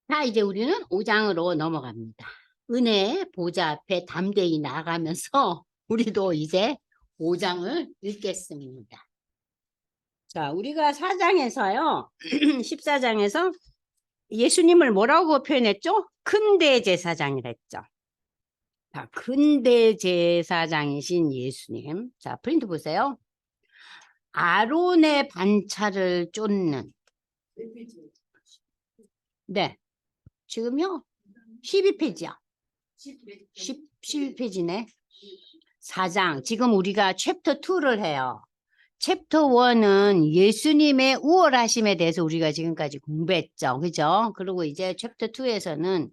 자, 이제 우리는 5장으로 넘어갑니다. 은혜 보좌 앞에 담대히 나가면서 우리도 이제 5장을 읽겠습니다. 자, 우리가 4장에서요, 14장에서 예수님을 뭐라고 표현했죠? 큰대제사장이랬죠. 자, 큰대제사장이신 예수님. 자, 프린트 보세요. 아론의 반차를 쫓는. 네. 지금요? 12페이지야. 12페이지네. 4장. 지금 우리가 챕터 2를 해요. 챕터 1은 예수님의 우월하심에 대해서 우리가 지금까지 공부했죠. 그죠? 그리고 이제 챕터 2에서는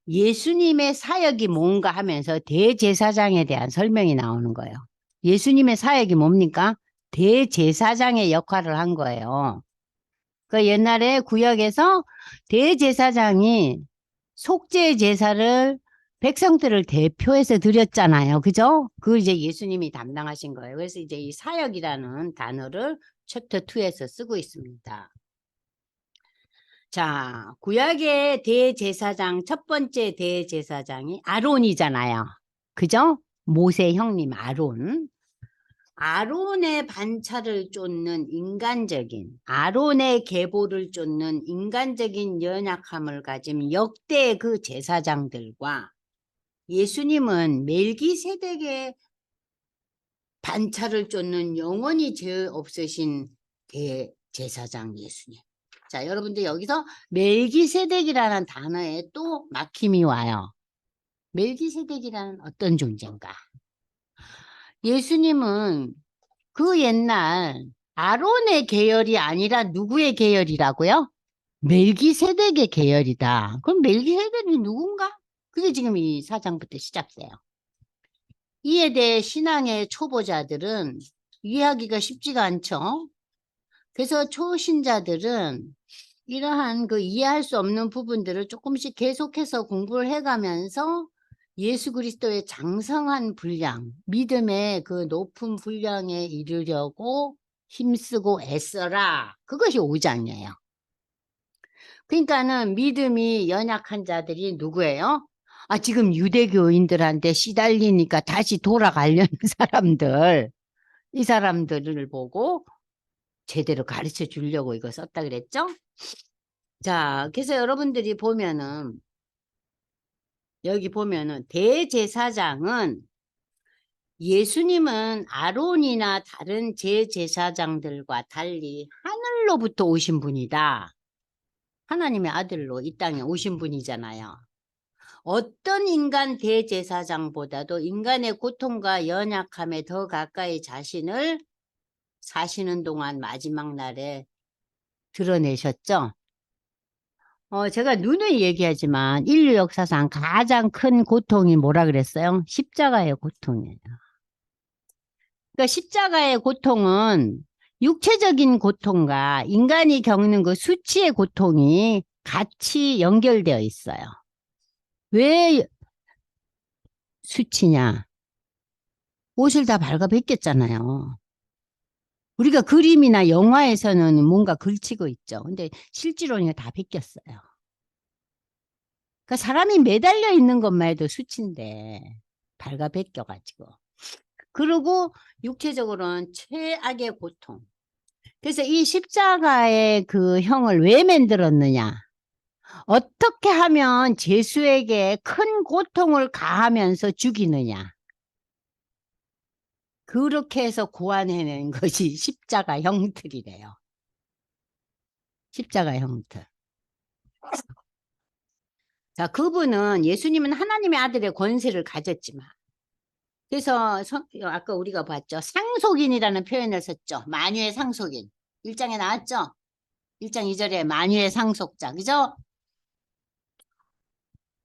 예수님의 사역이 뭔가 하면서 대제사장에 대한 설명이 나오는 거예요. 예수님의 사역이 뭡니까? 대제사장의 역할을 한 거예요. 그 옛날에 구약에서 대제사장이 속죄 제사를 백성들을 대표해서 드렸잖아요. 그죠? 그걸 이제 예수님이 담당하신 거예요. 그래서 이제 이 사역이라는 단어를 챕터 2에서 쓰고 있습니다. 자, 구약의 대제사장, 첫 번째 대제사장이 아론이잖아요. 그죠? 모세 형님 아론. 아론의 반차를 쫓는 인간적인, 아론의 계보를 쫓는 인간적인 연약함을 가진 역대 그 제사장들과 예수님은 멜기세덱의 반차를 쫓는 영원히 죄 없으신 대제사장 예수님. 자, 여러분들 여기서 멜기세덱이라는 단어에 또 막힘이 와요. 멜기세덱이라는 어떤 존재인가? 예수님은 그 옛날 아론의 계열이 아니라 누구의 계열이라고요? 멜기세덱의 계열이다. 그럼 멜기세덱이 누군가? 그게 지금 이 4장부터 시작돼요. 이에 대해 신앙의 초보자들은 이해하기가 쉽지가 않죠. 그래서 초신자들은 이러한 그 이해할 수 없는 부분들을 조금씩 계속해서 공부를 해가면서 예수 그리스도의 장성한 분량, 믿음의 그 높은 분량에 이르려고 힘쓰고 애써라. 그것이 5장이에요. 그러니까는 믿음이 연약한 자들이 누구예요? 아, 지금 유대교인들한테 시달리니까 다시 돌아가려는 사람들, 이 사람들을 보고 제대로 가르쳐 주려고 이거 썼다 그랬죠? 자, 그래서 여러분들이 보면은, 여기 보면은 대제사장은 예수님은 아론이나 다른 제제사장들과 달리 하늘로부터 오신 분이다. 하나님의 아들로 이 땅에 오신 분이잖아요. 어떤 인간 대제사장보다도 인간의 고통과 연약함에 더 가까이 자신을 사시는 동안 마지막 날에 드러내셨죠. 제가 누누이 얘기하지만 인류 역사상 가장 큰 고통이 뭐라 그랬어요? 십자가의 고통이에요. 그러니까 십자가의 고통은 육체적인 고통과 인간이 겪는 그 수치의 고통이 같이 연결되어 있어요. 왜 수치냐? 옷을 다 발가벗겼잖아요. 우리가 그림이나 영화에서는 뭔가 걸치고 있죠. 근데 실제로는 다 벗겼어요. 그러니까 사람이 매달려 있는 것만 해도 수치인데 발가벗겨가지고. 그리고 육체적으로는 최악의 고통. 그래서 이 십자가의 그 형을 왜 만들었느냐? 어떻게 하면 죄수에게 큰 고통을 가하면서 죽이느냐? 그렇게 해서 고안해낸 것이 십자가 형틀이래요. 십자가 형틀. 자, 그분은 예수님은 하나님의 아들의 권세를 가졌지만 그래서 아까 우리가 봤죠. 상속인이라는 표현을 썼죠. 만유의 상속인. 1장에 나왔죠. 1장 2절에 만유의 상속자. 그죠?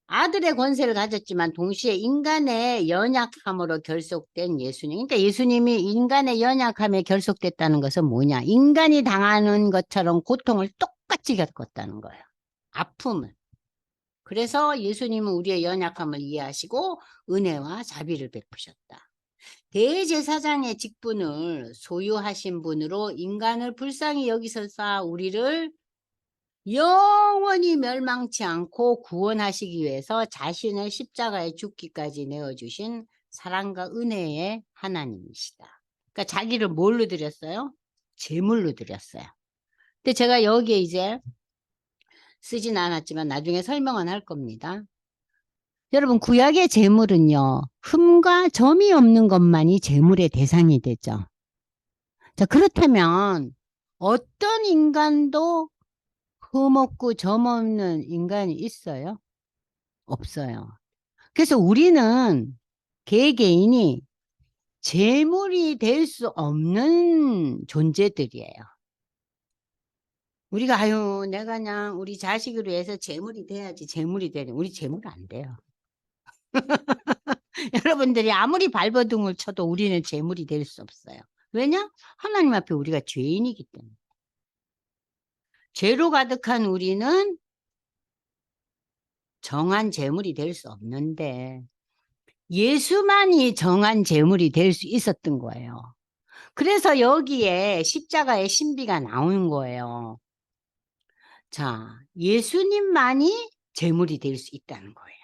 아들의 권세를 가졌지만 동시에 인간의 연약함으로 결속된 예수님. 그러니까 예수님이 인간의 연약함에 결속됐다는 것은 뭐냐? 인간이 당하는 것처럼 고통을 똑같이 겪었다는 거예요. 아픔을. 그래서 예수님은 우리의 연약함을 이해하시고 은혜와 자비를 베푸셨다. 대제사장의 직분을 소유하신 분으로 인간을 불쌍히 여기셔서 우리를 영원히 멸망치 않고 구원하시기 위해서 자신을 십자가에 죽기까지 내어주신 사랑과 은혜의 하나님이시다. 그러니까 자기를 뭘로 드렸어요? 제물로 드렸어요. 근데 제가 여기에 이제 쓰진 않았지만 나중에 설명은 할 겁니다. 여러분, 구약의 제물은요, 흠과 점이 없는 것만이 제물의 대상이 되죠. 자, 그렇다면 어떤 인간도 흠 없고 점 없는 인간이 있어요? 없어요. 그래서 우리는 개개인이 제물이 될 수 없는 존재들이에요. 우리가 아유 내가 그냥 우리 자식을 위해서 제물이 돼야지 제물이 되는 우리 제물 안 돼요. 여러분들이 아무리 발버둥을 쳐도 우리는 제물이 될 수 없어요. 왜냐? 하나님 앞에 우리가 죄인이기 때문에. 죄로 가득한 우리는 정한 제물이 될 수 없는데 예수만이 정한 제물이 될 수 있었던 거예요. 그래서 여기에 십자가의 신비가 나오는 거예요. 자, 예수님만이 제물이 될 수 있다는 거예요.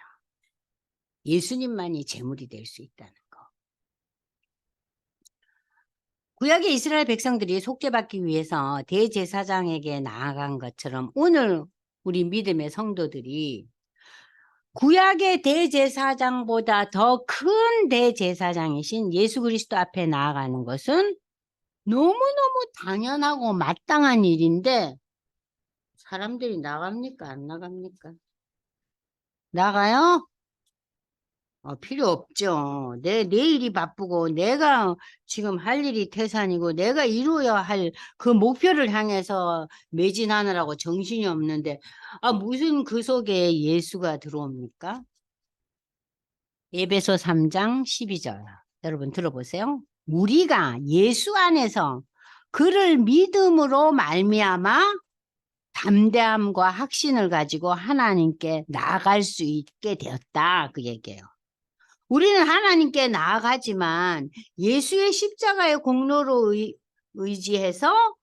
예수님만이 제물이 될 수 있다는 거. 구약의 이스라엘 백성들이 속죄받기 위해서 대제사장에게 나아간 것처럼 오늘 우리 믿음의 성도들이 구약의 대제사장보다 더 큰 대제사장이신 예수 그리스도 앞에 나아가는 것은 너무너무 당연하고 마땅한 일인데 사람들이 나갑니까? 안 나갑니까? 나가요? 필요 없죠. 내일이 바쁘고 내가 지금 할 일이 태산이고 내가 이루어야 할 그 목표를 향해서 매진하느라고 정신이 없는데 무슨 그 속에 예수가 들어옵니까? 에베소 3장 12절 여러분 들어보세요. 우리가 예수 안에서 그를 믿음으로 말미암아 담대함과 확신을 가지고 하나님께 나아갈 수 있게 되었다 그 얘기예요. 우리는 하나님께 나아가지만 예수의 십자가의 공로로 의지해서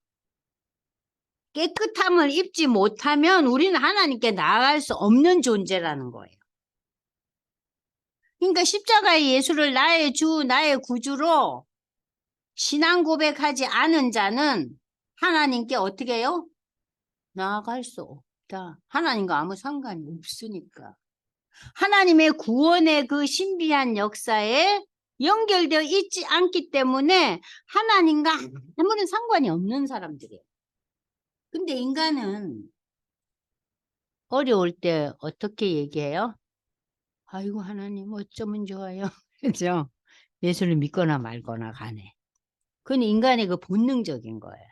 깨끗함을 입지 못하면 우리는 하나님께 나아갈 수 없는 존재라는 거예요. 그러니까 십자가의 예수를 나의 주, 나의 구주로 신앙 고백하지 않은 자는 하나님께 어떻게 해요? 나아갈 수 없다. 하나님과 아무 상관이 없으니까. 하나님의 구원의 그 신비한 역사에 연결되어 있지 않기 때문에 하나님과 아무런 상관이 없는 사람들이에요. 근데 인간은 어려울 때 어떻게 얘기해요? 아이고 하나님 어쩌면 좋아요. 그죠? 예수를 믿거나 말거나 간에. 그건 인간의 그 본능적인 거예요.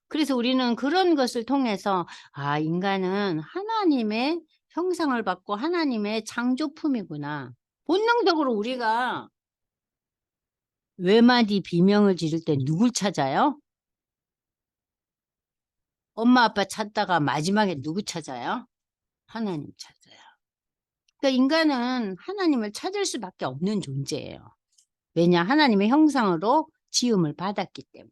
그래서 우리는 그런 것을 통해서 인간은 하나님의 형상을 받고 하나님의 창조품이구나. 본능적으로 우리가 외마디 비명을 지를 때 누굴 찾아요? 엄마 아빠 찾다가 마지막에 누구 찾아요? 하나님 찾아요. 그러니까 인간은 하나님을 찾을 수밖에 없는 존재예요. 왜냐? 하나님의 형상으로 지음을 받았기 때문에.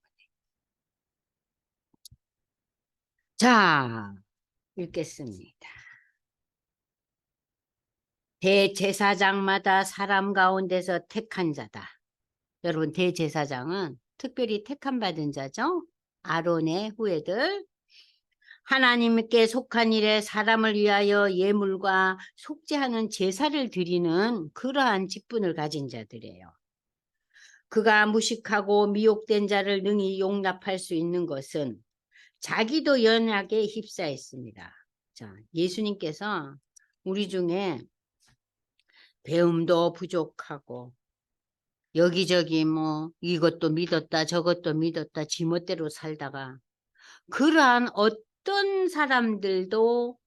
자, 읽겠습니다. 대제사장마다 사람 가운데서 택한 자다. 여러분 대제사장은 특별히 택함 받은 자죠. 아론의 후예들. 하나님께 속한 일에 사람을 위하여 예물과 속죄하는 제사를 드리는 그러한 직분을 가진 자들이에요. 그가 무식하고 미혹된 자를 능히 용납할 수 있는 것은 자기도 연약에 휩싸였습니다. 자, 예수님께서 우리 중에 배움도 부족하고 여기저기 뭐 이것도 믿었다 저것도 믿었다 지멋대로 살다가 그러한 어떤 사람들도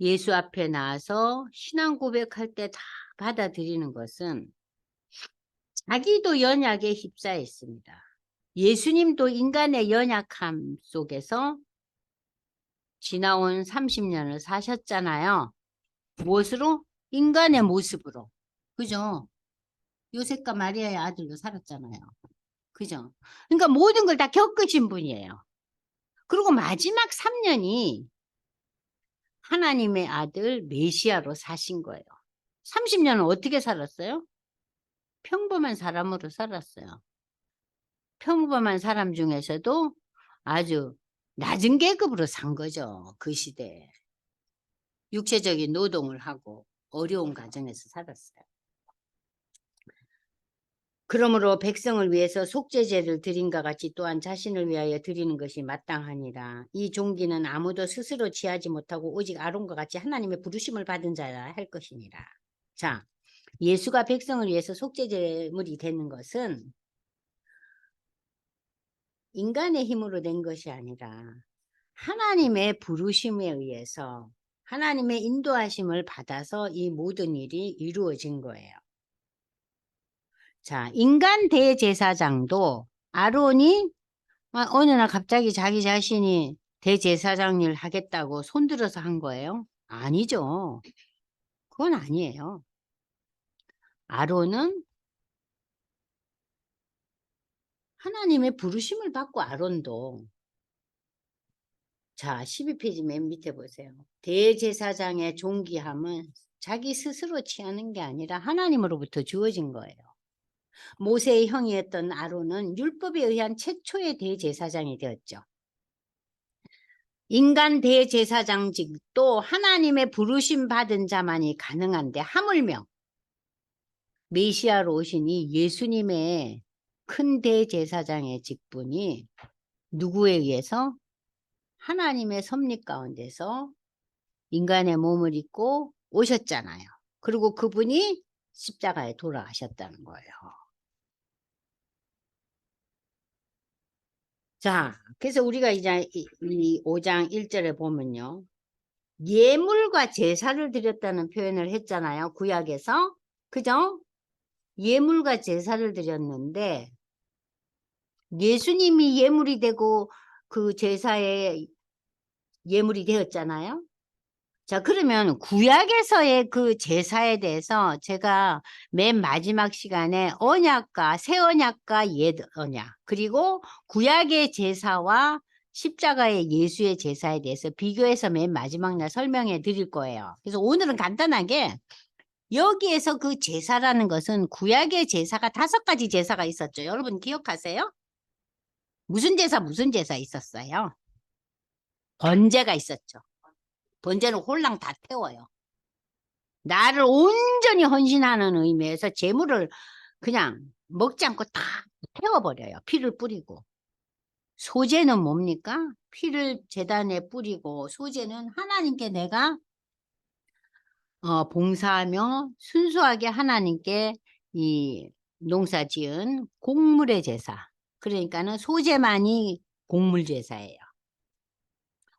예수 앞에 나와서 신앙 고백할 때 다 받아들이는 것은 자기도 연약에 휩싸여 있습니다. 예수님도 인간의 연약함 속에서 지나온 30년을 사셨잖아요. 무엇으로? 인간의 모습으로. 그죠? 요셉과 마리아의 아들로 살았잖아요. 그죠? 그러니까 모든 걸 다 겪으신 분이에요. 그리고 마지막 3년이 하나님의 아들 메시아로 사신 거예요. 30년은 어떻게 살았어요? 평범한 사람으로 살았어요. 평범한 사람 중에서도 아주 낮은 계급으로 산 거죠. 그 시대에. 육체적인 노동을 하고 어려운 가정에서 살았어요. 그러므로 백성을 위해서 속죄제를 드린과 같이 또한 자신을 위하여 드리는 것이 마땅하니라. 이 종기는 아무도 스스로 취하지 못하고 오직 아론과 같이 하나님의 부르심을 받은 자라 할 것이니라. 자, 예수가 백성을 위해서 속죄제물이 되는 것은 인간의 힘으로 된 것이 아니라 하나님의 부르심에 의해서 하나님의 인도하심을 받아서 이 모든 일이 이루어진 거예요. 자, 인간 대제사장도 아론이 어느 날 갑자기 자기 자신이 대제사장 일 하겠다고 손들어서 한 거예요? 아니죠. 그건 아니에요. 아론은 하나님의 부르심을 받고 아론도 자 12페이지 맨 밑에 보세요. 대제사장의 존귀함은 자기 스스로 취하는 게 아니라 하나님으로부터 주어진 거예요. 모세의 형이었던 아론은 율법에 의한 최초의 대제사장이 되었죠. 인간 대제사장직도 하나님의 부르심 받은 자만이 가능한데 하물며 메시아로 오신 이 예수님의 큰 대제사장의 직분이 누구에 의해서? 하나님의 섭리 가운데서 인간의 몸을 입고 오셨잖아요. 그리고 그분이 십자가에 돌아가셨다는 거예요. 자, 그래서 우리가 이제 이 5장 1절에 보면요. 예물과 제사를 드렸다는 표현을 했잖아요. 구약에서. 그죠? 예물과 제사를 드렸는데 예수님이 예물이 되고 그 제사에 예물이 되었잖아요. 자, 그러면 구약에서의 그 제사에 대해서 제가 맨 마지막 시간에 언약과 새 언약과 옛 언약 그리고 구약의 제사와 십자가의 예수의 제사에 대해서 비교해서 맨 마지막 날 설명해 드릴 거예요. 그래서 오늘은 간단하게 여기에서 그 제사라는 것은 구약의 제사가 5가지 제사가 있었죠. 여러분 기억하세요? 무슨 제사 있었어요? 번제가 있었죠. 번제는 홀랑 다 태워요. 나를 온전히 헌신하는 의미에서 제물을 그냥 먹지 않고 다 태워버려요. 피를 뿌리고. 소제는 뭡니까? 피를 제단에 뿌리고 소제는 하나님께 내가 봉사하며 순수하게 하나님께 이 농사지은 곡물의 제사. 그러니까는 소제만이 곡물 제사예요.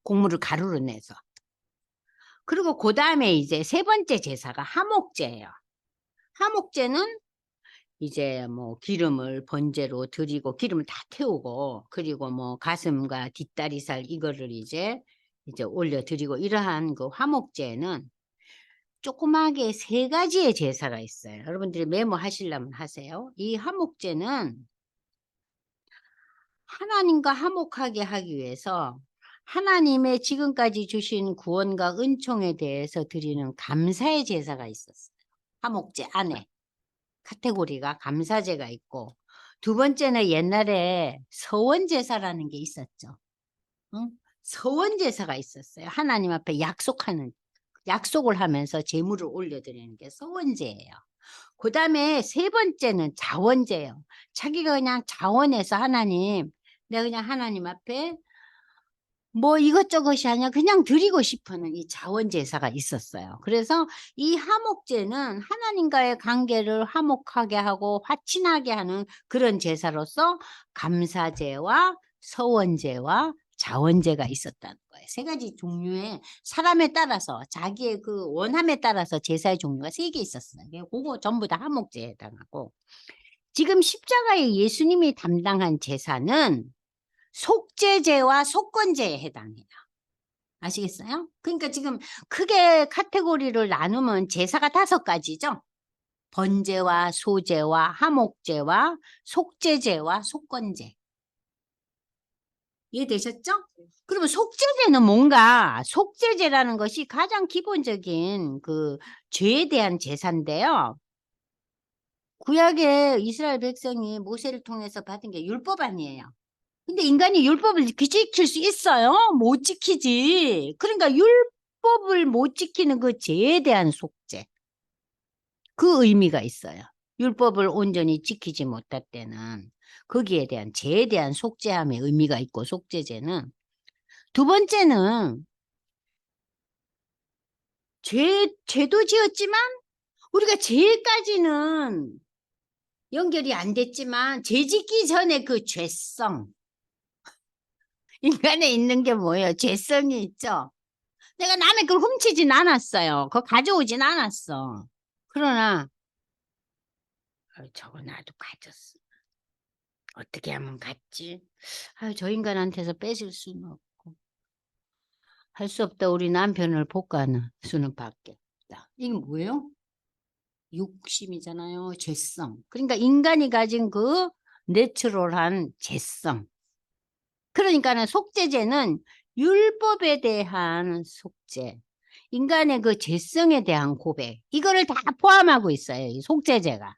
곡물을 가루로 내서. 그리고 그 다음에 이제 3번째 제사가 화목제예요. 화목제는 이제 뭐 기름을 번제로 드리고 기름을 다 태우고 그리고 뭐 가슴과 뒷다리살 이거를 이제 올려 드리고 이러한 그 화목제는 조그맣게 3가지의 제사가 있어요. 여러분들이 메모하시려면 하세요. 이 화목제는 하나님과 화목하게 하기 위해서 하나님의 지금까지 주신 구원과 은총에 대해서 드리는 감사의 제사가 있었어요. 화목제 안에 카테고리가 감사제가 있고 2번째는 옛날에 서원제사라는 게 있었죠. 응? 서원제사가 있었어요. 하나님 앞에 약속을 하면서 제물을 올려드리는 게 서원제예요. 그 다음에 3번째는 자원제예요. 자기가 그냥 자원해서 하나님, 내가 그냥 하나님 앞에 뭐 이것저것이 아니라 그냥 드리고 싶은 이 자원제사가 있었어요. 그래서 이 화목제는 하나님과의 관계를 화목하게 하고 화친하게 하는 그런 제사로서 감사제와 서원제와 자원제가 있었다는 거예요. 3가지 종류의 사람에 따라서 자기의 그 원함에 따라서 제사의 종류가 3개 있었어요. 그거 전부 다 화목제에 해당하고 지금 십자가에 예수님이 담당한 제사는 속죄제와 속건제에 해당해요. 아시겠어요? 그러니까 지금 크게 카테고리를 나누면 제사가 5가지죠. 번제와 소제와 화목제와 속죄제와 속건제. 이해되셨죠? 그러면 속죄제는 뭔가? 속죄제라는 것이 가장 기본적인 그 죄에 대한 제사인데요. 구약의 이스라엘 백성이 모세를 통해서 받은 게 율법 아니에요. 근데 인간이 율법을 지킬 수 있어요? 못 지키지. 그러니까 율법을 못 지키는 그 죄에 대한 속죄. 그 의미가 있어요. 율법을 온전히 지키지 못할 때는 거기에 대한 죄에 대한 속죄함의 의미가 있고 속죄제는 두 번째는 죄도 지었지만 우리가 죄까지는 연결이 안 됐지만 죄 짓기 전에 그 죄성 인간에 있는 게 뭐예요? 죄성이 있죠. 내가 남의 걸 훔치진 않았어요. 그거 가져오진 않았어. 그러나 저거 나도 가졌어. 어떻게 하면 갔지? 저 인간한테서 뺏을 수는 없고 할 수 없다. 우리 남편을 복가는 수는 밖에 없다. 이게 뭐예요? 욕심이잖아요. 죄성. 그러니까 인간이 가진 그 내추럴한 죄성. 그러니까는 속죄제는 율법에 대한 속죄. 인간의 그 죄성에 대한 고백. 이거를 다 포함하고 있어요. 이 속죄제가.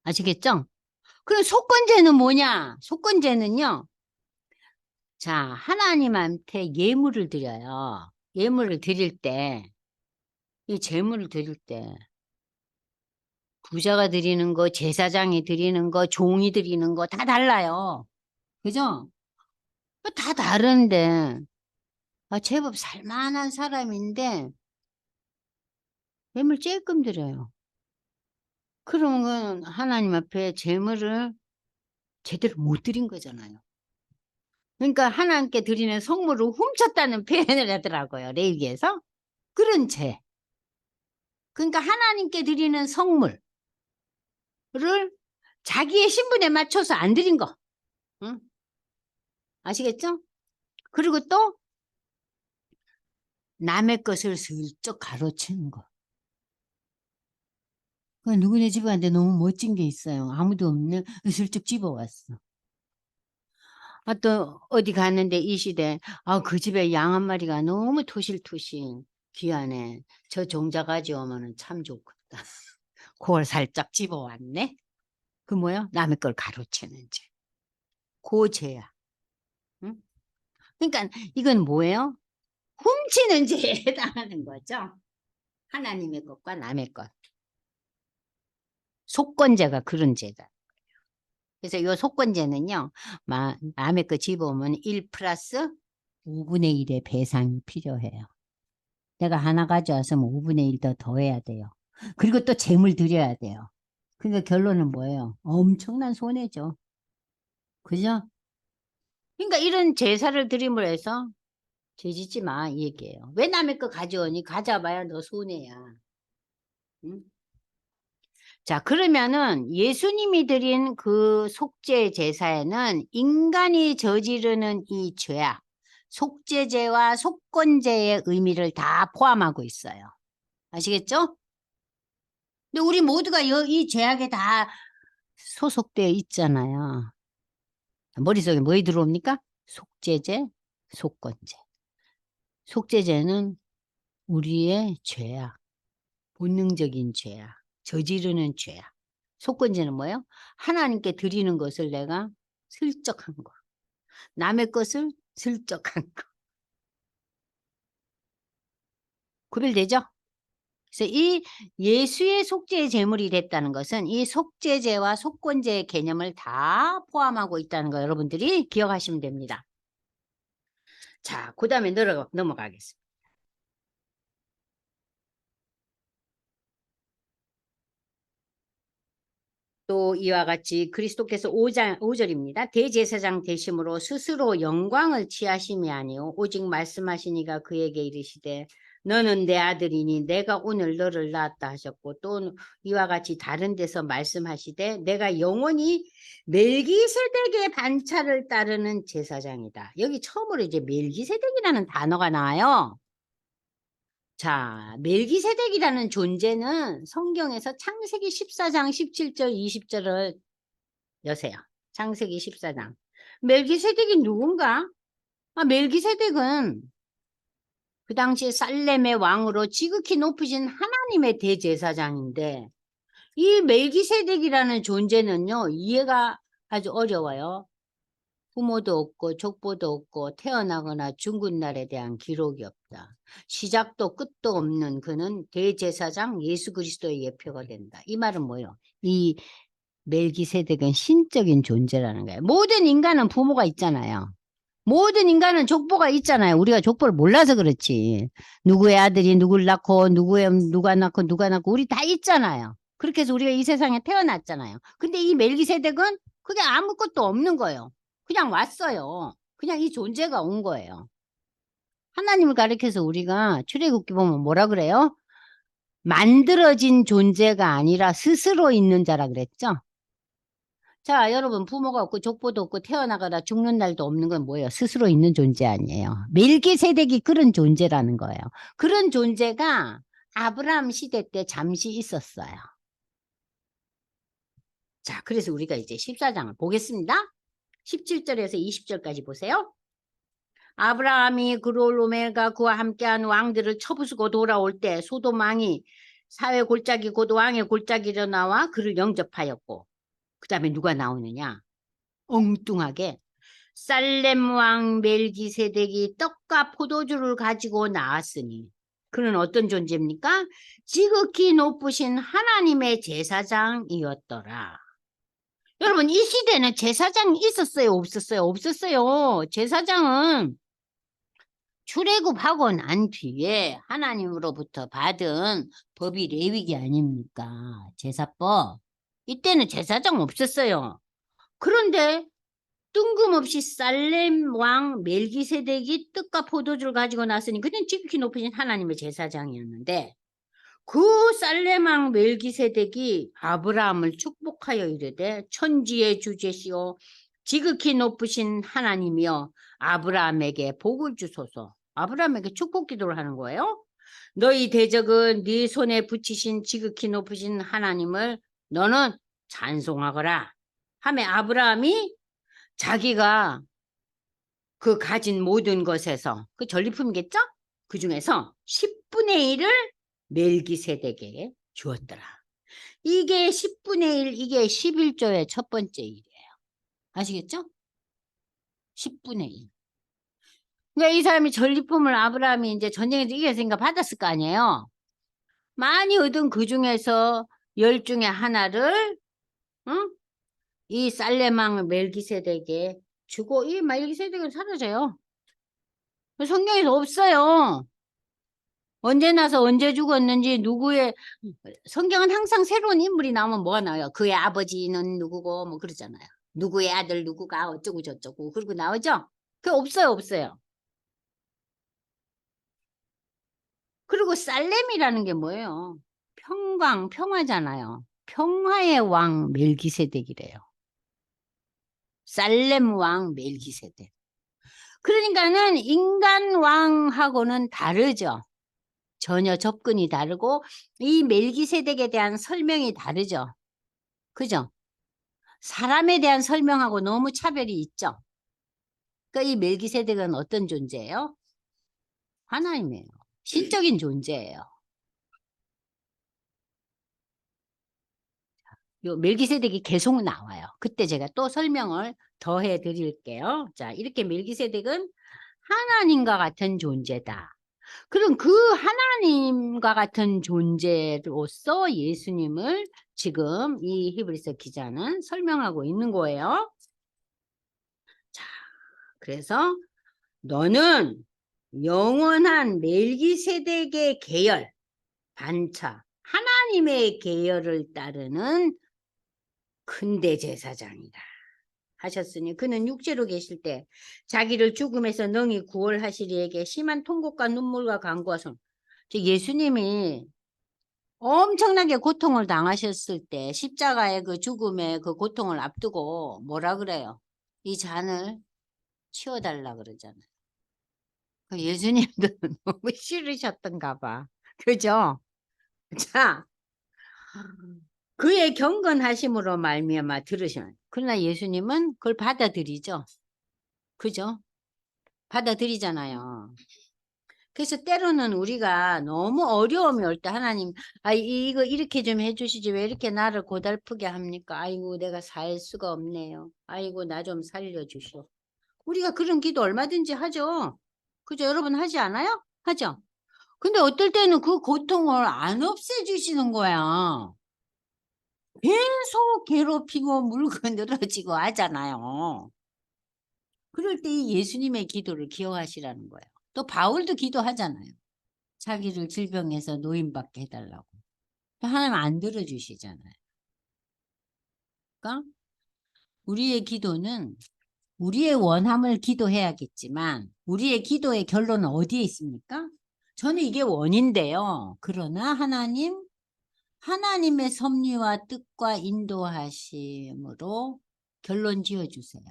아시겠죠? 그럼 속건제는 뭐냐? 속건제는요. 자, 하나님한테 예물을 드려요. 예물을 드릴 때, 이 제물을 드릴 때 부자가 드리는 거, 제사장이 드리는 거, 종이 드리는 거 다 달라요. 그죠? 다 다른데, 제법 살만한 사람인데, 예물 조금 드려요. 그러면 하나님 앞에 제물을 제대로 못 드린 거잖아요. 그러니까 하나님께 드리는 성물을 훔쳤다는 표현을 하더라고요. 레위기에서. 그런 죄. 그러니까 하나님께 드리는 성물을 자기의 신분에 맞춰서 안 드린 거. 응? 아시겠죠? 그리고 또 남의 것을 슬쩍 가로채는 거. 누구네 집에 갔는데 너무 멋진 게 있어요. 아무도 없네. 슬쩍 집어왔어. 또 어디 갔는데 이 시대 그 집에 양 한 마리가 너무 토실토실 귀하네. 저 종자 가져오면 참 좋겠다. 그걸 살짝 집어왔네. 그 뭐야? 남의 걸 가로채는 죄. 그 죄야. 응? 그러니까 이건 뭐예요? 훔치는 죄에 해당하는 거죠. 하나님의 것과 남의 것. 속건제가 그런 죄다. 그래서 이 속건제는요. 남의 거 집어오면 1 플러스 5분의 1의 배상이 필요해요. 내가 하나 가져와서 5분의 1 더 더해야 돼요. 그리고 또 재물 드려야 돼요. 그러니까 결론은 뭐예요? 엄청난 손해죠. 그죠? 그러니까 이런 제사를 드림으로 해서 죄 짓지 마 이 얘기예요. 왜 남의 거 가져오니? 가져봐야 너 손해야. 응? 자, 그러면은 예수님이 드린 그 속죄 제사에는 인간이 저지르는 이 죄악, 속죄제와 속건제의 의미를 다 포함하고 있어요. 아시겠죠? 근데 우리 모두가 이 죄악에 다 소속되어 있잖아요. 머릿속에 뭐이 들어옵니까? 속죄제, 속건제. 속죄제는 우리의 죄악, 본능적인 죄악, 저지르는 죄악. 속건제는 뭐예요? 하나님께 드리는 것을 내가 슬쩍 한 거. 남의 것을 슬쩍 한 거. 구별되죠? 그래서 이 예수의 속죄의 제물이 됐다는 것은 이 속죄제와 속건제의 개념을 다 포함하고 있다는 거 여러분들이 기억하시면 됩니다. 자, 그 다음에 넘어가겠습니다. 또 이와 같이 그리스도께서 5절입니다. 대제사장 되심으로 스스로 영광을 취하심이 아니요 오직 말씀하시니가 그에게 이르시되 너는 내 아들이니 내가 오늘 너를 낳았다 하셨고 또 이와 같이 다른 데서 말씀하시되 내가 영원히 멜기세덱의 반차를 따르는 제사장이다. 여기 처음으로 이제 멜기세덱이라는 단어가 나와요. 자, 멜기세덱이라는 존재는 성경에서 창세기 14장 17절 20절을 여세요. 창세기 14장. 멜기세덱이 누군가? 멜기세덱은 그 당시에 살렘의 왕으로 지극히 높으신 하나님의 대제사장인데 이 멜기세덱이라는 존재는요, 이해가 아주 어려워요. 부모도 없고 족보도 없고 태어나거나 죽은 날에 대한 기록이 없다. 시작도 끝도 없는 그는 대제사장 예수 그리스도의 예표가 된다. 이 말은 뭐예요? 이 멜기세덱은 신적인 존재라는 거예요. 모든 인간은 부모가 있잖아요. 모든 인간은 족보가 있잖아요. 우리가 족보를 몰라서 그렇지. 누구의 아들이 누굴 낳고 누가 낳고 우리 다 있잖아요. 그렇게 해서 우리가 이 세상에 태어났잖아요. 근데 이 멜기세덱은 그게 아무것도 없는 거예요. 그냥 왔어요. 그냥 이 존재가 온 거예요. 하나님을 가리켜서 우리가 출애굽기 보면 뭐라 그래요? 만들어진 존재가 아니라 스스로 있는 자라 그랬죠? 자, 여러분, 부모가 없고 족보도 없고 태어나거나 죽는 날도 없는 건 뭐예요? 스스로 있는 존재 아니에요. 멜기세덱이 그런 존재라는 거예요. 그런 존재가 아브라함 시대 때 잠시 있었어요. 자, 그래서 우리가 이제 14장을 보겠습니다. 17절에서 20절까지 보세요. 아브라함이 그롤로멜과 그와 함께한 왕들을 쳐부수고 돌아올 때 소돔 왕이 사회 골짜기 곧 왕의 골짜기로 나와 그를 영접하였고, 그 다음에 누가 나오느냐? 엉뚱하게 살렘 왕 멜기세덱이 떡과 포도주를 가지고 나왔으니 그는 어떤 존재입니까? 지극히 높으신 하나님의 제사장이었더라. 여러분, 이 시대는 제사장이 있었어요? 없었어요? 없었어요. 제사장은 출애굽하고 난 뒤에 하나님으로부터 받은 법이 레위기 아닙니까? 제사법. 이때는 제사장 없었어요. 그런데 뜬금없이 살렘 왕 멜기세덱이 떡과 포도주를 가지고 나서니 그는 지극히 높으신 하나님의 제사장이었는데 그 살렘 왕 멜기세덱이 아브라함을 축복하여 이르되 천지의 주제시오 지극히 높으신 하나님이여 아브라함에게 복을 주소서. 아브라함에게 축복 기도를 하는 거예요. 너희 대적은 네 손에 붙이신 지극히 높으신 하나님을 너는 찬송하거라 하며 아브라함이 자기가 그 가진 모든 것에서 그 전리품이겠죠? 그 중에서 10분의 1을 멜기세덱에게 주었더라. 이게 10분의 1, 이게 11조의 첫 번째 일이에요. 아시겠죠? 10분의 1. 그러니까 이 사람이 전리품을 아브라함이 이제 전쟁에서 이겼으니까 받았을 거 아니에요. 많이 얻은 그 중에서 10 중에 하나를 응? 이 살레망 멜기세덱에게 주고 이 멜기세덱은 사라져요. 성경에서 없어요. 언제 나서 언제 죽었는지 누구의 성경은 항상 새로운 인물이 나오면 뭐가 나와요? 그의 아버지는 누구고 뭐 그러잖아요. 누구의 아들 누구가 어쩌고 저쩌고 그러고 나오죠? 그게 없어요, 없어요. 그리고 살렘이라는 게 뭐예요? 평강, 평화잖아요. 평화의 왕 멜기세덱이래요. 살렘 왕 멜기세덱. 그러니까는 인간 왕하고는 다르죠. 전혀 접근이 다르고 이 멜기세덱에 대한 설명이 다르죠. 그죠? 사람에 대한 설명하고 너무 차별이 있죠. 그러니까 이 멜기세덱은 어떤 존재예요? 하나님이에요. 신적인 존재예요. 요 멜기세덱이 계속 나와요. 그때 제가 또 설명을 더 해드릴게요. 자, 이렇게 멜기세덱은 하나님과 같은 존재다. 그럼 그 하나님과 같은 존재로서 예수님을 지금 이 히브리서 기자는 설명하고 있는 거예요. 자, 그래서 너는 영원한 멜기세덱의 계열, 반차, 하나님의 계열을 따르는 근대 제사장이다. 하셨으니 그는 육체로 계실 때 자기를 죽음에서 능히 구원하시리에게 심한 통곡과 눈물과 간구와 손. 예수님이 엄청나게 고통을 당하셨을 때 십자가의 그 죽음의 그 고통을 앞두고 뭐라 그래요? 이 잔을 치워달라 그러잖아요. 그 예수님도 너무 싫으셨던가 봐. 그죠? 자, 그의 경건하심으로 말미암아 들으시면 그러나 예수님은 그걸 받아들이죠. 그죠? 받아들이잖아요. 그래서 때로는 우리가 너무 어려움이 올 때 하나님, 이거 이렇게 좀 해주시지. 왜 이렇게 나를 고달프게 합니까? 아이고, 내가 살 수가 없네요. 아이고, 나 좀 살려주시오. 우리가 그런 기도 얼마든지 하죠. 그죠? 여러분 하지 않아요? 하죠? 근데 어떨 때는 그 고통을 안 없애주시는 거야. 계속 괴롭히고 물고 늘어지고 하잖아요. 그럴 때 이 예수님의 기도를 기억하시라는 거예요. 또 바울도 기도하잖아요. 자기를 질병에서 노인받게 해달라고. 하나님 안 들어주시잖아요. 그러니까 우리의 기도는 우리의 원함을 기도해야겠지만 우리의 기도의 결론은 어디에 있습니까? 저는 이게 원인데요. 그러나 하나님의 섭리와 뜻과 인도하심으로 결론 지어주세요.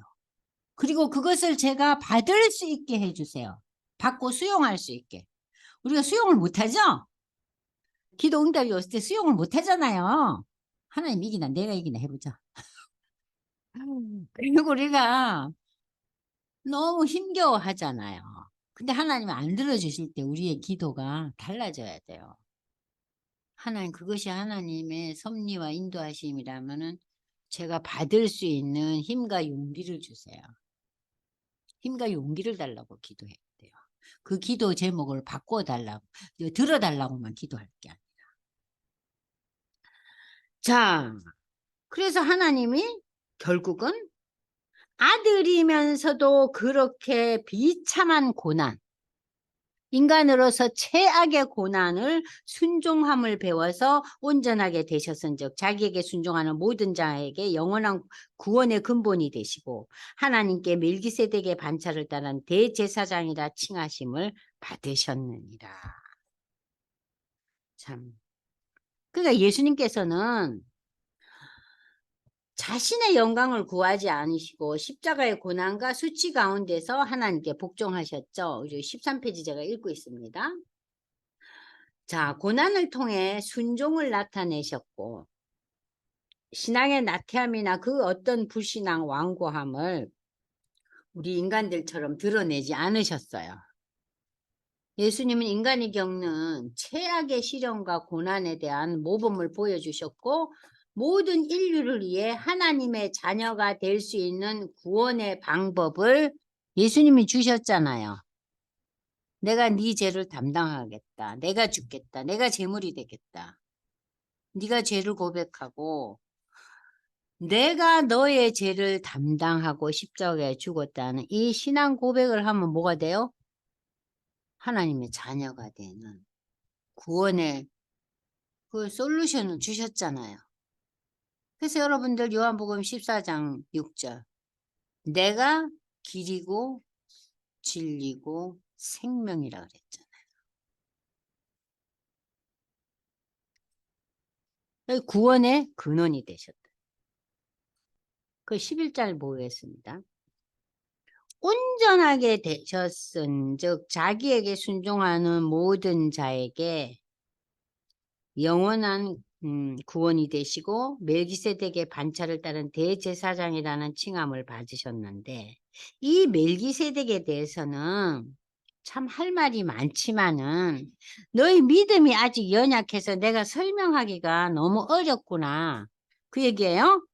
그리고 그것을 제가 받을 수 있게 해주세요. 받고 수용할 수 있게. 우리가 수용을 못하죠? 기도 응답이 왔을 때 수용을 못하잖아요. 하나님 이기나 내가 이기나 해보자. 그리고 우리가 너무 힘겨워하잖아요. 근데 하나님은 안 들어주실 때 우리의 기도가 달라져야 돼요. 하나님, 그것이 하나님의 섭리와 인도하심이라면은 제가 받을 수 있는 힘과 용기를 주세요. 힘과 용기를 달라고 기도해야 돼요. 그 기도 제목을 바꿔달라고, 들어달라고만 기도할 게 아니라. 자, 그래서 하나님이 결국은 아들이면서도 그렇게 비참한 고난, 인간으로서 최악의 고난을 순종함을 배워서 온전하게 되셨은즉 자기에게 순종하는 모든 자에게 영원한 구원의 근본이 되시고 하나님께 멜기세덱의 반차를 따른 대제사장이라 칭하심을 받으셨느니라. 참. 그러니까 예수님께서는 자신의 영광을 구하지 않으시고 십자가의 고난과 수치 가운데서 하나님께 복종하셨죠. 13페이지 제가 읽고 있습니다. 자, 고난을 통해 순종을 나타내셨고 신앙의 나태함이나 그 어떤 불신앙 완고함을 우리 인간들처럼 드러내지 않으셨어요. 예수님은 인간이 겪는 최악의 시련과 고난에 대한 모범을 보여주셨고 모든 인류를 위해 하나님의 자녀가 될 수 있는 구원의 방법을 예수님이 주셨잖아요. 내가 네 죄를 담당하겠다. 내가 죽겠다. 내가 제물이 되겠다. 네가 죄를 고백하고 내가 너의 죄를 담당하고 십자가에 죽었다는 이 신앙 고백을 하면 뭐가 돼요? 하나님의 자녀가 되는 구원의 그 솔루션을 주셨잖아요. 그래서 여러분들 요한복음 14장 6절 내가 길이고 진리고 생명이라 그랬잖아요. 구원의 근원이 되셨다. 그 11절 보겠습니다. 온전하게 되셨은즉 자기에게 순종하는 모든 자에게 영원한 구원이 되시고 멜기세덱의 반차를 따른 대제사장이라는 칭함을 받으셨는데 이 멜기세덱에 대해서는 참 할 말이 많지만은 너희 믿음이 아직 연약해서 내가 설명하기가 너무 어렵구나. 그 얘기예요.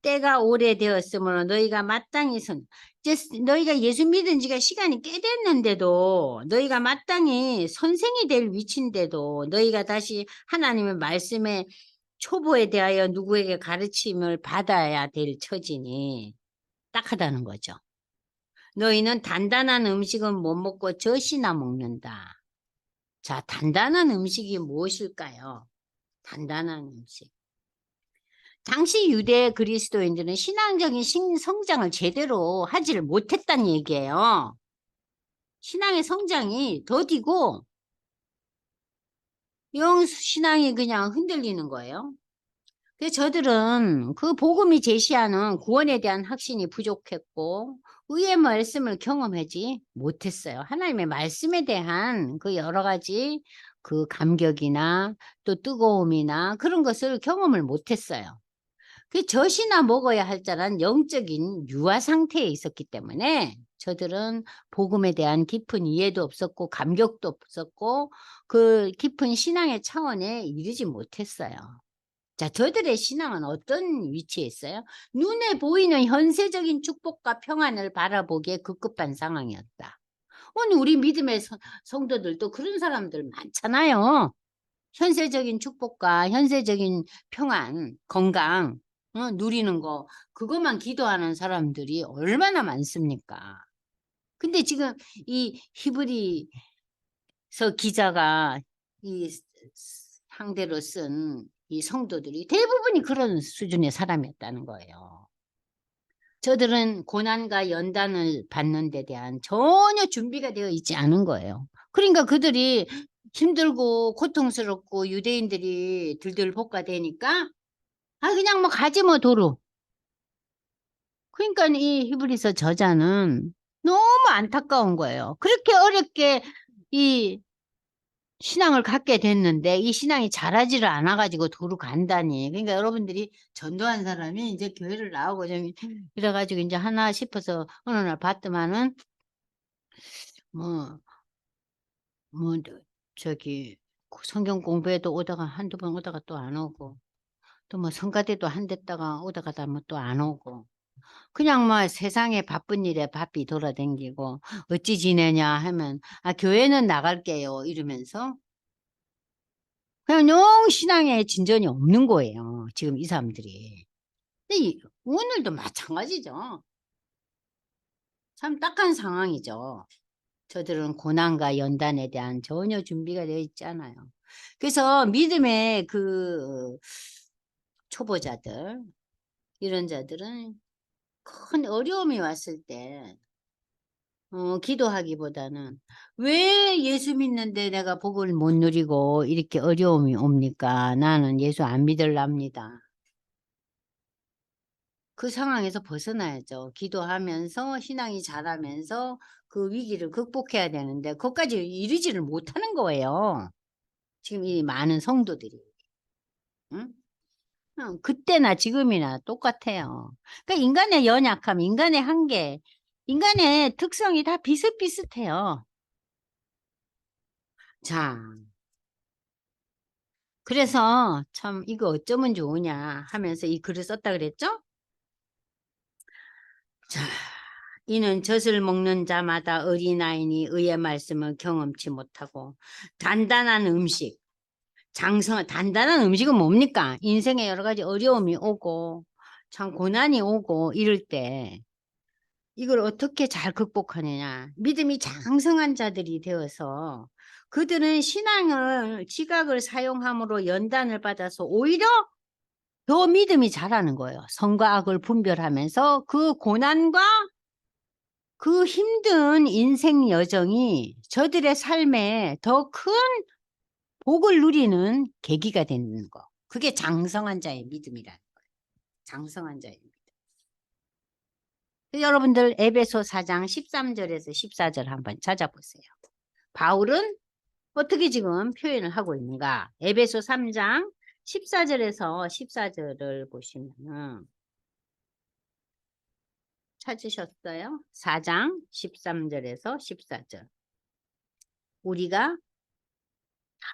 때가 오래되었으므로 너희가 마땅히 이제 너희가 예수 믿은 지가 시간이 꽤 됐는데도 너희가 마땅히 선생이 될 위치인데도 너희가 다시 하나님의 말씀에 초보에 대하여 누구에게 가르침을 받아야 될 처지니 딱하다는 거죠. 너희는 단단한 음식은 못 먹고 젖이나 먹는다. 자, 단단한 음식이 무엇일까요? 단단한 음식. 당시 유대 그리스도인들은 신앙적인 성장을 제대로 하지를 못했다는 얘기예요. 신앙의 성장이 더디고 신앙이 그냥 흔들리는 거예요. 그래서 저들은 그 복음이 제시하는 구원에 대한 확신이 부족했고 의의 말씀을 경험하지 못했어요. 하나님의 말씀에 대한 그 여러 가지 그 감격이나 또 뜨거움이나 그런 것을 경험을 못했어요. 그 젖이나 먹어야 할 자란 영적인 유아 상태에 있었기 때문에 저들은 복음에 대한 깊은 이해도 없었고 감격도 없었고 그 깊은 신앙의 차원에 이르지 못했어요. 자, 저들의 신앙은 어떤 위치에 있어요? 눈에 보이는 현세적인 축복과 평안을 바라보기에 급급한 상황이었다. 오늘 우리 믿음의 성도들도 그런 사람들 많잖아요. 현세적인 축복과 현세적인 평안, 건강, 누리는 거, 그것만 기도하는 사람들이 얼마나 많습니까? 근데 지금 이 히브리서 기자가 이 상대로 쓴 이 성도들이 대부분이 그런 수준의 사람이었다는 거예요. 저들은 고난과 연단을 받는 데 대한 전혀 준비가 되어 있지 않은 거예요. 그러니까 그들이 힘들고 고통스럽고 유대인들이 들들 볶아대니까 그냥 뭐 가지 뭐 도로. 그러니까 이 히브리서 저자는 너무 안타까운 거예요. 그렇게 어렵게 이 신앙을 갖게 됐는데 이 신앙이 자라지를 않아가지고 도로 간다니. 그러니까 여러분들이 전도한 사람이 이제 교회를 나오고 좀 이래가지고 이제 하나 싶어서 어느 날 봤더만은 뭐, 저기 성경 공부에도 오다가 한두 번 오다가 또 안 오고 또 뭐 성가대도 한 됐다가 오다가 뭐 또 안 오고 그냥 뭐 세상에 바쁜 일에 바삐 돌아다니고 어찌 지내냐 하면 교회는 나갈게요 이러면서 그냥 영 신앙에 진전이 없는 거예요. 지금 이 사람들이. 근데 오늘도 마찬가지죠. 참 딱한 상황이죠. 저들은 고난과 연단에 대한 전혀 준비가 되어 있지 않아요. 그래서 믿음의 그 초보자들, 이런 자들은 큰 어려움이 왔을 때 기도하기보다는 왜 예수 믿는데 내가 복을 못 누리고 이렇게 어려움이 옵니까? 나는 예수 안 믿을랍니다. 그 상황에서 벗어나야죠. 기도하면서 신앙이 자라면서 그 위기를 극복해야 되는데 그것까지 이르지를 못하는 거예요. 지금 이 많은 성도들이. 응? 그때나 지금이나 똑같아요. 그러니까 인간의 연약함, 인간의 한계, 인간의 특성이 다 비슷비슷해요. 자, 그래서 참 이거 어쩌면 좋으냐 하면서 이 글을 썼다 그랬죠? 자, 이는 젖을 먹는 자마다 어린아이니 의의 말씀을 경험치 못하고 단단한 음식, 단단한 음식은 뭡니까? 인생에 여러 가지 어려움이 오고 참 고난이 오고 이럴 때 이걸 어떻게 잘 극복하느냐. 믿음이 장성한 자들이 되어서 그들은 신앙을 지각을 사용함으로 연단을 받아서 오히려 더 믿음이 자라는 거예요. 선과 악을 분별하면서 그 고난과 그 힘든 인생 여정이 저들의 삶에 더 큰 복을 누리는 계기가 되는 거. 그게 장성한 자의 믿음이라는 거예요. 장성한 자의 믿음. 여러분들 에베소 4장 13절에서 14절 한번 찾아보세요. 바울은 어떻게 지금 표현을 하고 있는가? 에베소 3장 14절에서 14절을 보시면은 찾으셨어요? 4장 13절에서 14절.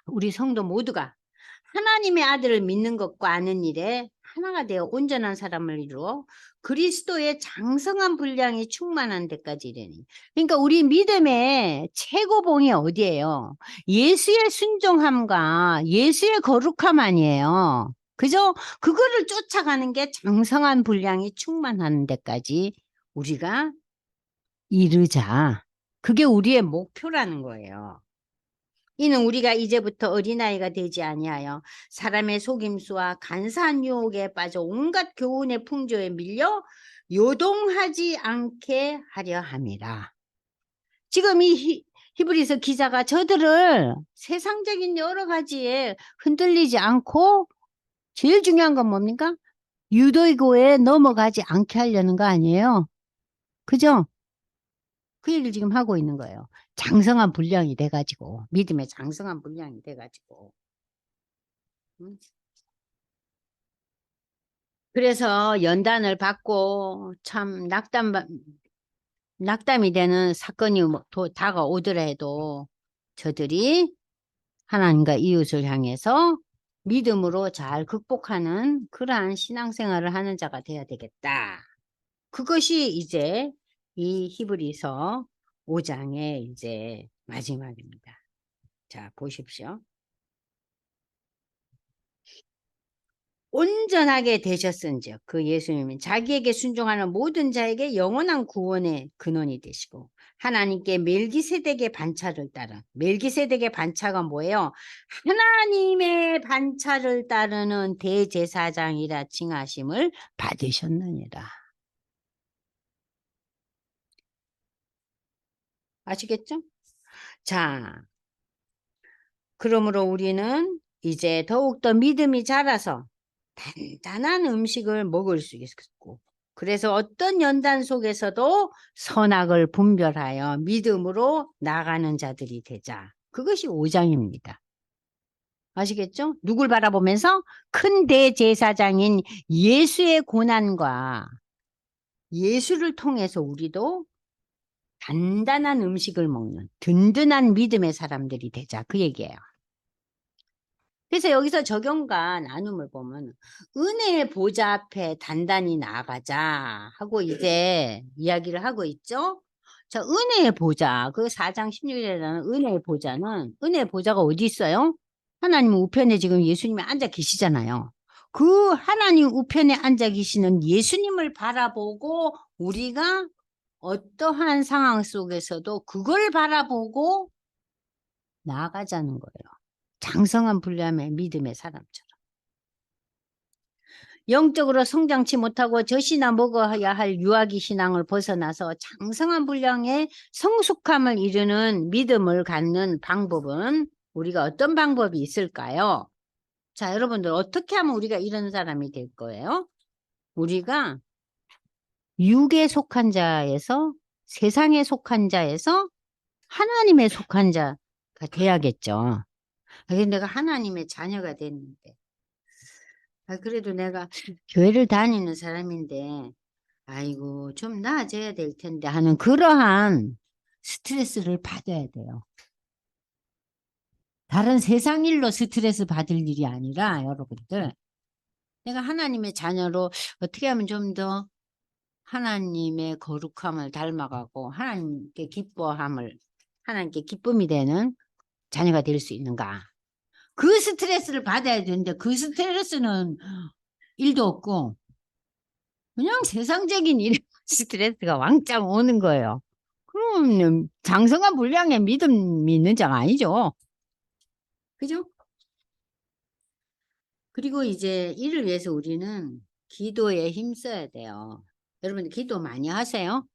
우리 성도 모두가 하나님의 아들을 믿는 것과 아는 일에 하나가 되어 온전한 사람을 이루어 그리스도의 장성한 분량이 충만한 데까지 이르니. 그러니까 우리 믿음의 최고봉이 어디예요? 예수의 순종함과 예수의 거룩함 아니에요. 그죠? 그거를 쫓아가는 게 장성한 분량이 충만한 데까지 우리가 이르자. 그게 우리의 목표라는 거예요. 이는 우리가 이제부터 어린아이가 되지 아니하여 사람의 속임수와 간사한 유혹에 빠져 온갖 교훈의 풍조에 밀려 요동하지 않게 하려 함이라. 지금 이 히브리서 기자가 저들을 세상적인 여러 가지에 흔들리지 않고 제일 중요한 건 뭡니까? 유도교에 넘어가지 않게 하려는 거 아니에요? 그죠? 그 얘기를 지금 하고 있는 거예요. 장성한 분량이 돼가지고, 믿음의 장성한 분량이 돼가지고. 음. 그래서 연단을 받고 참 낙담이 되는 사건이 다가오더라도 저들이 하나님과 이웃을 향해서 믿음으로 잘 극복하는 그러한 신앙생활을 하는 자가 되어야 되겠다. 그것이 이제 이 히브리서 5장의 이제 마지막입니다. 자, 보십시오. 온전하게 되셨은즉 그 예수님은 자기에게 순종하는 모든 자에게 영원한 구원의 근원이 되시고 하나님께 멜기세덱의 반차를 따른 멜기세덱의 반차가 뭐예요? 하나님의 반차를 따르는 대제사장이라 칭하심을 받으셨느니라. 아시겠죠? 자, 그러므로 우리는 이제 더욱더 믿음이 자라서 단단한 음식을 먹을 수 있고 그래서 어떤 연단 속에서도 선악을 분별하여 믿음으로 나가는 자들이 되자. 그것이 5장입니다. 아시겠죠? 누굴 바라보면서 큰 대제사장인 예수의 고난과 예수를 통해서 우리도 단단한 음식을 먹는 든든한 믿음의 사람들이 되자. 그 얘기예요. 그래서 여기서 적용과 나눔을 보면 은혜의 보좌 앞에 단단히 나아가자 하고 이제 이야기를 하고 있죠. 자, 은혜의 보좌, 그 4장 16절에는 은혜의 보좌는 은혜의 보좌가 어디 있어요? 하나님 우편에 지금 예수님이 앉아 계시잖아요. 그 하나님 우편에 앉아 계시는 예수님을 바라보고 우리가 어떠한 상황 속에서도 그걸 바라보고 나아가자는 거예요. 장성한 불량의 믿음의 사람처럼. 영적으로 성장치 못하고 젖이나 먹어야 할 유아기 신앙을 벗어나서 장성한 분량의 성숙함을 이루는 믿음을 갖는 방법은 우리가 어떤 방법이 있을까요? 자, 여러분들 어떻게 하면 우리가 이런 사람이 될 거예요? 우리가 육에 속한 자에서 세상에 속한 자에서 하나님에 속한 자가 돼야겠죠. 근데 내가 하나님의 자녀가 됐는데 그래도 내가 교회를 다니는 사람인데, 아이고, 좀 나아져야 될 텐데 하는 그러한 스트레스를 받아야 돼요. 다른 세상 일로 스트레스 받을 일이 아니라, 여러분들, 내가 하나님의 자녀로 어떻게 하면 좀 더 하나님의 거룩함을 닮아가고, 하나님께 기쁨이 되는 자녀가 될 수 있는가. 그 스트레스를 받아야 되는데, 그 스트레스는 일도 없고, 그냥 세상적인 일 스트레스가 왕창 오는 거예요. 그럼 장성한 분량의 믿음이 있는 자가 아니죠. 그죠? 그리고 이제 이를 위해서 우리는 기도에 힘써야 돼요. 여러분 기도 많이 하세요?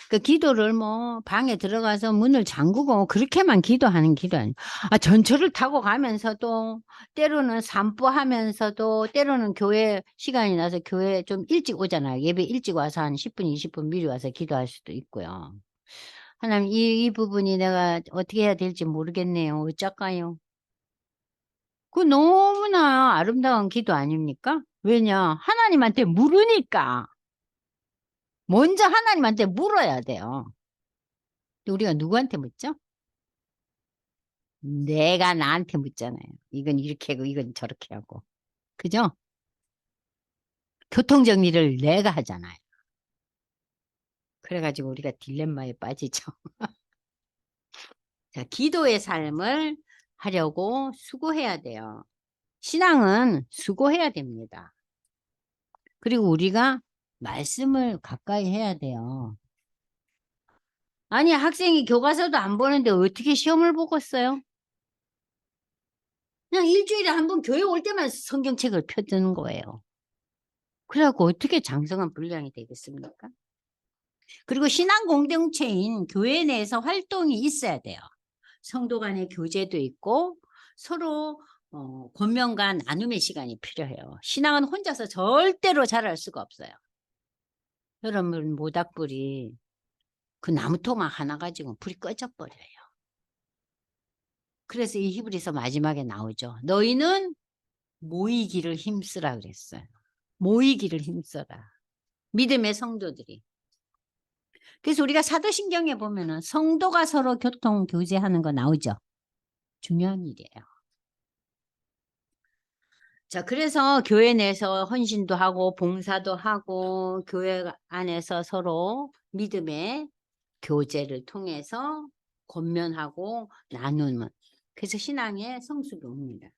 그 기도를 뭐 방에 들어가서 문을 잠그고 그렇게만 기도하는 기도 아니에요. 전철을 타고 가면서도 때로는 산보하면서도 때로는 교회 시간이 나서 교회 좀 일찍 오잖아요. 예배 일찍 와서 한 10분, 20분 미리 와서 기도할 수도 있고요. 하나님 이 부분이 내가 어떻게 해야 될지 모르겠네요. 어쩔까요? 그 너무나 아름다운 기도 아닙니까? 왜냐? 하나님한테 물으니까. 먼저 하나님한테 물어야 돼요. 우리가 누구한테 묻죠? 내가 나한테 묻잖아요. 이건 이렇게 하고 이건 저렇게 하고. 그죠? 교통정리를 내가 하잖아요. 그래가지고 우리가 딜레마에 빠지죠. 자, 기도의 삶을 하려고 수고해야 돼요. 신앙은 수고해야 됩니다. 그리고 우리가 말씀을 가까이 해야 돼요. 아니, 학생이 교과서도 안 보는데 어떻게 시험을 보겠어요? 그냥 일주일에 한 번 교회 올 때만 성경책을 펴드는 거예요. 그래갖고 어떻게 장성한 분량이 되겠습니까? 그리고 신앙 공동체인 교회 내에서 활동이 있어야 돼요. 성도 간의 교제도 있고 서로 권면과 나눔의 시간이 필요해요. 신앙은 혼자서 절대로 자랄 수가 없어요. 여러분 모닥불이 그 나무토막 하나 가지고 불이 꺼져버려요. 그래서 이 히브리서 마지막에 나오죠. 너희는 모이기를 힘쓰라 그랬어요. 모이기를 힘써라. 믿음의 성도들이. 그래서 우리가 사도신경에 보면은 성도가 서로 교통 교제하는 거 나오죠. 중요한 일이에요. 자, 그래서 교회 내에서 헌신도 하고 봉사도 하고 교회 안에서 서로 믿음의 교제를 통해서 권면하고 나누는. 그래서 신앙의 성숙이 옵니다.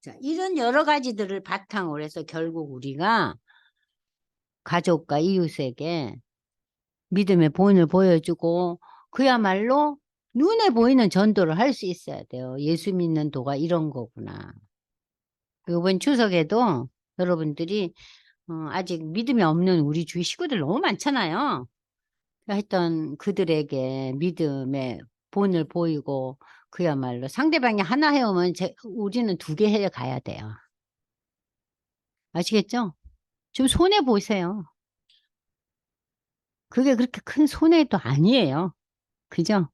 자, 이런 여러 가지들을 바탕으로 해서 결국 우리가 가족과 이웃에게 믿음의 본을 보여주고 그야말로 눈에 보이는 전도를 할 수 있어야 돼요. 예수 믿는 도가 이런 거구나. 이번 추석에도 여러분들이 아직 믿음이 없는 우리 주위 식구들 너무 많잖아요. 하여튼 그들에게 믿음의 본을 보이고 그야말로 상대방이 하나 해오면 우리는 2개 해 가야 돼요. 아시겠죠? 좀 손해 보세요. 그게 그렇게 큰 손해도 아니에요. 그죠?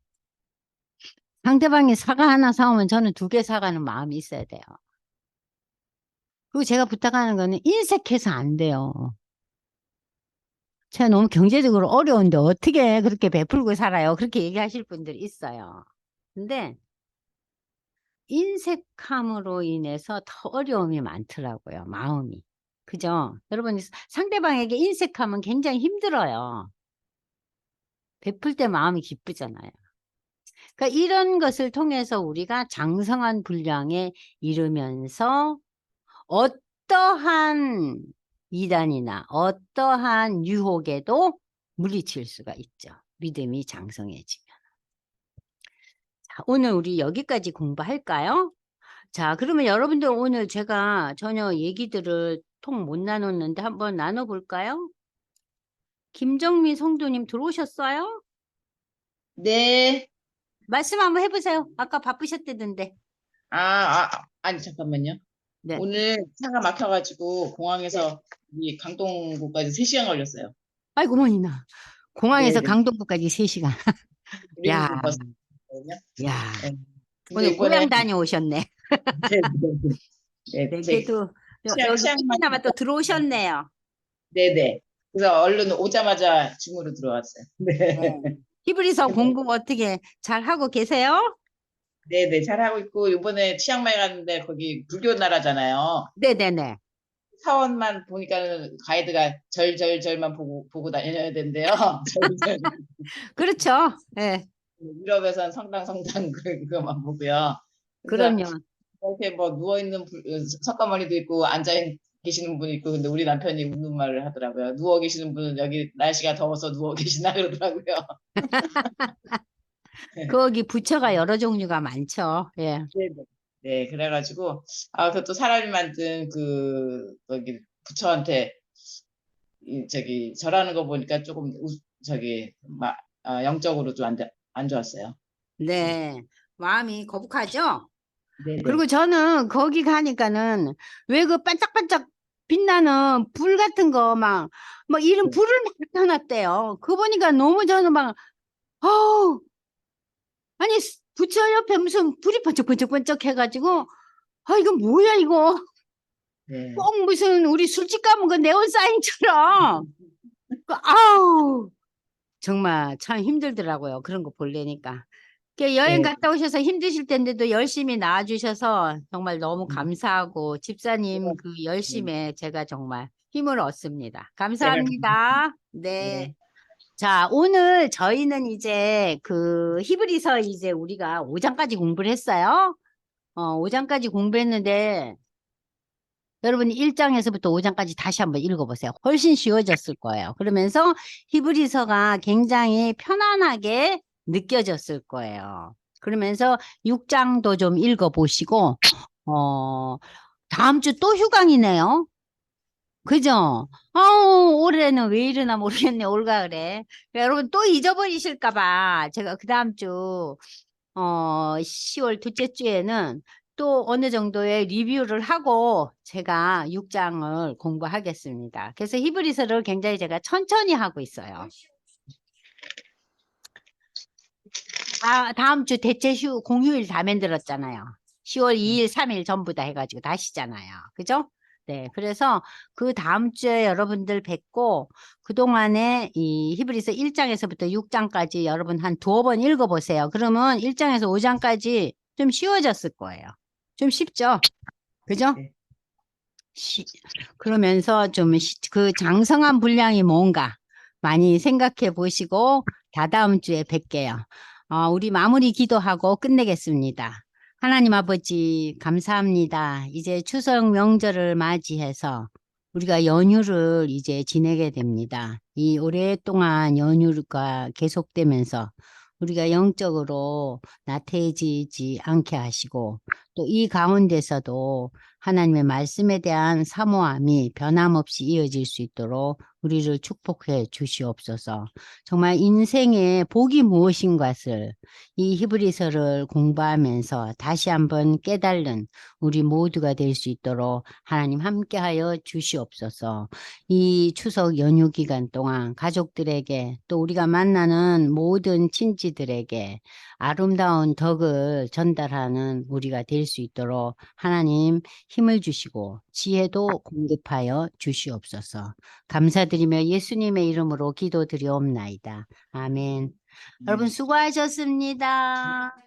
상대방이 사과 하나 사오면 저는 2개 사가는 마음이 있어야 돼요. 그리고 제가 부탁하는 거는 인색해서 안 돼요. 제가 너무 경제적으로 어려운데 어떻게 그렇게 베풀고 살아요? 그렇게 얘기하실 분들이 있어요. 근데 인색함으로 인해서 더 어려움이 많더라고요. 마음이. 그죠? 여러분 상대방에게 인색하면 굉장히 힘들어요. 베풀 때 마음이 기쁘잖아요. 그러니까 이런 것을 통해서 우리가 장성한 분량에 이르면서 어떠한 이단이나 어떠한 유혹에도 물리칠 수가 있죠. 믿음이 장성해지면. 자, 오늘 우리 여기까지 공부할까요? 자, 그러면 여러분들 오늘 제가 전혀 얘기들을 통 못 나눴는데 한번 나눠볼까요? 김정미 성도님 들어오셨어요? 네. 말씀 한번 해보세요. 아까 바쁘셨대던데. 아니, 잠깐만요. 네. 오늘 차가 막혀가지고 공항에서 이 강동구까지 3시간 걸렸어요. 아이고, 어머니나. 공항에서 네네. 강동구까지 3시간. 야, 그리고 버스거든요. 야. 네. 근데 오늘 고향 이번에 다녀오셨네. 네, 네, 네. 네, 제 그래도 여기 치앙마이 조금나마 또 들어오셨네요. 네네. 그래서 얼른 오자마자 중으로 들어왔어요. 네. 네. 히브리서 공부 어떻게 잘 하고 계세요? 네네. 잘하고 있고 이번에 치앙마이 갔는데 거기 불교 나라잖아요. 네네네. 사원만 보니까는 가이드가 절절절만 보고 다녀야 된대요. 절절. 그렇죠. 네. 유럽에선 성당 그거만 보고요. 그래서 그럼요. 이렇게 뭐 누워있는 석가모니도 있고 앉아 계시는 분이 있고 근데 우리 남편이 웃는 말을 하더라고요. 누워 계시는 분은 여기 날씨가 더워서 누워 계시나 그러더라고요. 거기 부처가 여러 종류가 많죠. 예. 네, 네, 그래가지고 그것도 사람이 만든 거기 부처한테 저기 절하는 거 보니까 조금 영적으로 좀 안 좋았어요. 네. 마음이 거북하죠? 네, 그리고 네. 저는 거기 가니까는 왜 그 반짝반짝 빛나는 불 같은 거 막 이름 불을 막 켜놨대요. 그거 보니까 너무 저는 막, 어우, 아니, 부처 옆에 무슨 불이 번쩍번쩍번쩍 해가지고, 이거 뭐야, 이거. 네. 꼭 무슨 우리 술집 가면 그 네온 사인처럼. 아우, 정말 참 힘들더라고요. 그런 거 보려니까. 여행 네. 갔다 오셔서 힘드실 텐데도 열심히 나와주셔서 정말 너무 감사하고 집사님 그 네. 열심에 제가 정말 힘을 얻습니다. 제가 감사합니다. 네. 네. 자, 오늘 저희는 이제 그 히브리서 이제 우리가 5장까지 공부를 했어요. 5장까지 공부했는데 여러분이 1장에서부터 5장까지 다시 한번 읽어보세요. 훨씬 쉬워졌을 거예요. 그러면서 히브리서가 굉장히 편안하게 느껴졌을 거예요. 그러면서 6장도 좀 읽어보시고, 다음 주 또 휴강이네요. 그죠? 올해는 왜 이러나 모르겠네, 올가을에. 여러분 또 잊어버리실까봐 제가 그 다음 주, 10월 둘째 주에는 또 어느 정도의 리뷰를 하고 제가 6장을 공부하겠습니다. 그래서 히브리서를 굉장히 제가 천천히 하고 있어요. 다음 주 대체 공휴일 다 만들었잖아요. 10월 2일, 3일 전부 다 해가지고 다시잖아요. 그죠? 네, 그래서 그 다음 주에 여러분들 뵙고 그동안에 이 히브리서 1장에서부터 6장까지 여러분 한 두어 번 읽어보세요. 그러면 1장에서 5장까지 좀 쉬워졌을 거예요. 좀 쉽죠? 그죠? 네. 시- 그러면서 좀 그 장성한 분량이 뭔가 많이 생각해 보시고 다다음 주에 뵐게요. 우리 마무리 기도하고 끝내겠습니다. 하나님 아버지 감사합니다. 이제 추석 명절을 맞이해서 우리가 연휴를 이제 지내게 됩니다. 이 오랫동안 연휴가 계속되면서 우리가 영적으로 나태해지지 않게 하시고 또 이 가운데서도 하나님의 말씀에 대한 사모함이 변함없이 이어질 수 있도록 우리를 축복해 주시옵소서. 정말 인생의 복이 무엇인 것을 이 히브리서를 공부하면서 다시 한번 깨달는 우리 모두가 될 수 있도록 하나님 함께하여 주시옵소서. 이 추석 연휴 기간 동안 가족들에게 또 우리가 만나는 모든 친지들에게 아름다운 덕을 전달하는 우리가 될 수 있도록 하나님 힘을 주시고 지혜도 공급하여 주시옵소서. 감사드리며 예수님의 이름으로 기도드리옵나이다. 아멘. 여러분 수고하셨습니다.